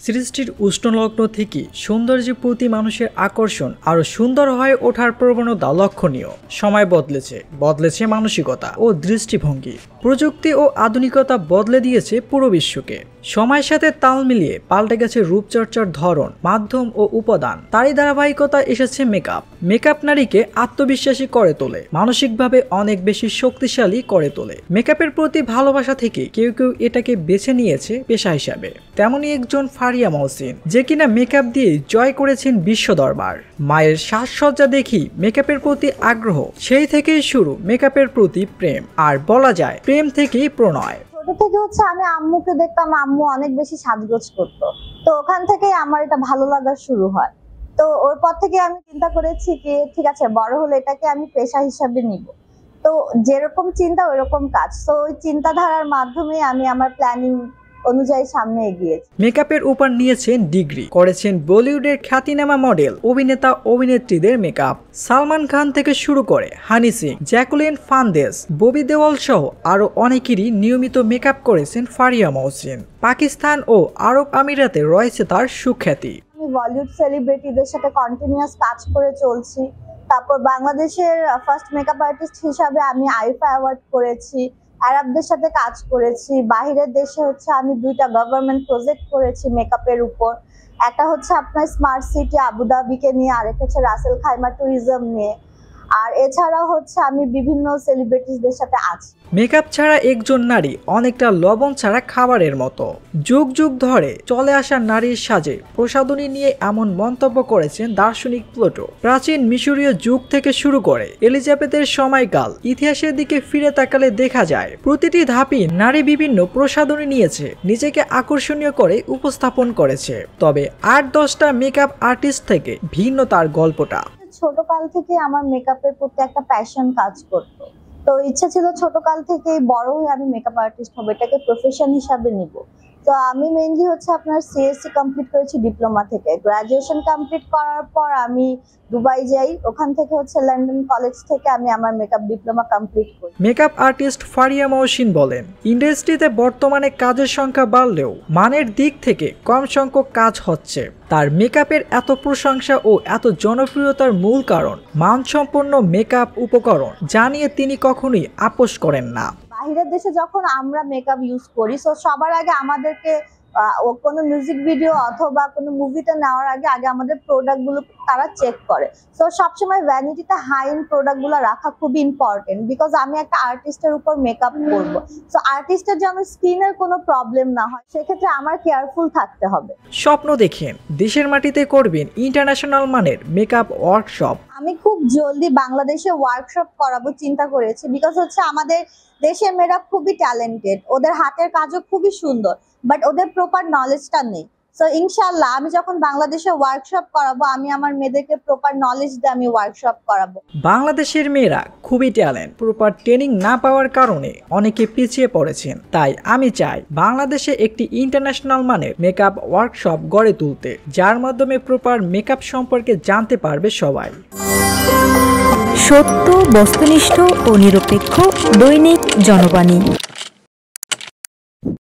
সৃষ্টির উষ্ণলগ্ন থেকে সৌন্দর্যের প্রতি মানুষের আকর্ষণ আরও সুন্দর হয়ে ওঠার প্রবণতা লক্ষণীয়। সময় বদলেছে মানসিকতা ও দৃষ্টিভঙ্গি। প্রযুক্তি ও আধুনিকতা বদলে দিয়েছে পুরো বিশ্বকে। সময়ের সাথে তাল মিলিয়ে পাল্টে গেছে রূপচর্চার ধরন, মাধ্যম ও উপাদান। তারই ধারাবাহিকতা এসেছে মেকআপ। মেকআপ নারীকে আত্মবিশ্বাসী করে তোলে, মানসিকভাবে অনেক বেশি শক্তিশালী করে তোলে। মেকআপের প্রতি ভালোবাসা থেকে কেউ কেউ এটাকে বেছে নিয়েছে পেশা হিসাবে। তেমনই একজন ফারিয়া মহসিন, যে কিনা মেকআপ দিয়ে জয় করেছেন বিশ্ব দরবার। মায়ের সাজসজ্জা দেখি মেকআপের প্রতি আগ্রহ, সেই থেকেই শুরু মেকআপের প্রতি প্রেম। আর বলা যায় প্রেম থেকেই প্রণয়। ছোট থেকে আমি আম্মুকে দেখতাম, আম্মু অনেক বেশি সাজগোজ করতো, তো ওখান থেকেই আমার এটা ভালো লাগা শুরু হয়। তো ওর পর থেকে আমি চিন্তা করেছি কি ঠিক আছে, বড় হলে এটাকে আমি পেশা হিসাবে নিব। তো যেরকম চিন্তা ওইরকম কাজ। তো ওই চিন্তাধারার মাধ্যমে আমি আমার প্ল্যানিং অনুযায়ী সামনে এগিয়েছি। মেকআপের উপর নিয়েছেন ডিগ্রি, করেছেন বলিউডের খ্যাতিনামা মডেল, অভিনেতা অভিনেত্রীদের মেকআপ। সালমান খান থেকে শুরু করে হানি সিং, জ্যাকুলিন ফার্নান্দেজ, ববি দেওয়াল সহ আরো অনেকেরই নিয়মিত মেকআপ করেছেন ফারিয়া মহসিন। পাকিস্তান ও আরব আমিরাতে রয়েছে তার সুখ্যাতি। আমি বলিউড সেলিব্রিটিদের সাথে কন্টিনিউয়াস কাজ করে চলছি। তারপর বাংলাদেশের ফার্স্ট মেকআপ আর্টিস্ট হিসাবে আমি আইফা অ্যাওয়ার্ড করেছি। আরবদের সাথে কাজ করেছি। বাহিরের দেশে আমি 2টা গভর্নমেন্ট প্রজেক্ট করেছি মেকআপের উপর। একটা আপনার স্মার্ট সিটি আবুধাবিকে নিয়ে, আরেকটা রাসেল খাইমা ট্যুরিজম নিয়ে। আর এছাড়াও আমি বিভিন্ন সেলিব্রিটিসদের সাথে আছি। মেকআপ ছাড়া একজন নারী অনেকটা লবণ ছাড়া খাবারের মতো। যুগ যুগ ধরে চলে আসা নারীর সাজে প্রসাধনী নিয়ে এমন মন্তব্য করেছেন দার্শনিক প্লুটো। প্রাচীন মিশরীয় যুগ থেকে শুরু করে এলিজাবেথের সময়কাল, ইতিহাসের দিকে ফিরে তাকালে দেখা যায় প্রতিটি ধাপই নারী বিভিন্ন প্রসাধনী নিয়েছে, নিজেকে আকর্ষণীয় করে উপস্থাপন করেছে। তবে 8-10টা মেকআপ আর্টিস্ট থেকে ভিন্ন তার গল্পটা। ছোটকাল থেকে আমার মেকআপের প্রতি একটা প্যাশন কাজ করতো। তো ইচ্ছা ছিল ছোটকাল থেকে বড় হয়ে আমি মেকআপ আর্টিস্ট হবো, এটাকে প্রফেশন হিসাবে নিব। তো আমি মেইনলি আপনার সিএসসি কমপ্লিট করেছি ডিপ্লোমা থেকে। গ্রাজুয়েশন কমপ্লিট করার পর আমি দুবাই যাই, ওখান থেকে লন্ডন কলেজ থেকে আমি আমার মেকআপ ডিপ্লোমা কমপ্লিট করি। মেকআপ আর্টিস্ট ফারিয়া মহসিন বলেন, ইন্ডাস্ট্রিতে বর্তমানে কাজের সংখ্যা বাড়লেও মানের দিক থেকে কম সংখ্যক কাজ হচ্ছে। তার মেকআপের এত প্রশংসা ও এত জনপ্রিয়তার মূল কারণ মানসম্পন্ন মেকআপ উপকরণ, যা নিয়ে তিনি কখনোই আপোষ করেন না। বাহিরের দেশে যখন আমরা মেকআপ ইউজ করি, সো সবার আগে আমাদেরকে কোনো মিউজিক ভিডিও অথবা কোনো মুভিতে নেওয়ার আগে আমাদের প্রোডাক্টগুলো তারা চেক করে। সো সবসময় ভ্যানিটিতে হাই এন্ড প্রোডাক্টগুলো রাখা খুবই ইম্পর্টেন্ট, বিকজ আমি একটা আর্টিস্টের উপর মেকআপ করব। সো আর্টিস্টের যেন স্কিনের কোনো প্রবলেম না হয়, সেক্ষেত্রে আমার কেয়ারফুল থাকতে হবে। স্বপ্ন দেখেন দেশের মাটিতে করবেন ইন্টারন্যাশনাল মানের মেকআপ ওয়ার্কশপ। আমি খুব জলদি বাংলাদেশে ওয়ার্কশপ করাবো চিন্তা করেছি, বিকজ আমাদের দেশের মেয়েরা খুবই ট্যালেন্টেড, ওদের হাতের কাজও খুবই সুন্দর, বাট ওদের প্রপার নলেজটা নেই। সো ইনশাআল্লাহ আমি যখন বাংলাদেশে ওয়ার্কশপ করাবো, আমি আমার মেয়েদেরকে প্রপার নলেজ দিয়ে আমি ওয়ার্কশপ করাবো। বাংলাদেশের মেয়েরা খুবই ট্যালেন্ট, প্রপার ট্রেনিং না পাওয়ার কারণে অনেকে পিছিয়ে পড়েছেন। তাই আমি চাই বাংলাদেশে একটি ইন্টারন্যাশনাল মানের মেকআপ ওয়ার্কশপ গড়ে তুলতে, যার মাধ্যমে প্রপার মেকআপ সম্পর্কে জানতে পারবে সবাই। সত্য, বস্তুনিষ্ঠ ও নিরপেক্ষ দৈনিক জনবাণী।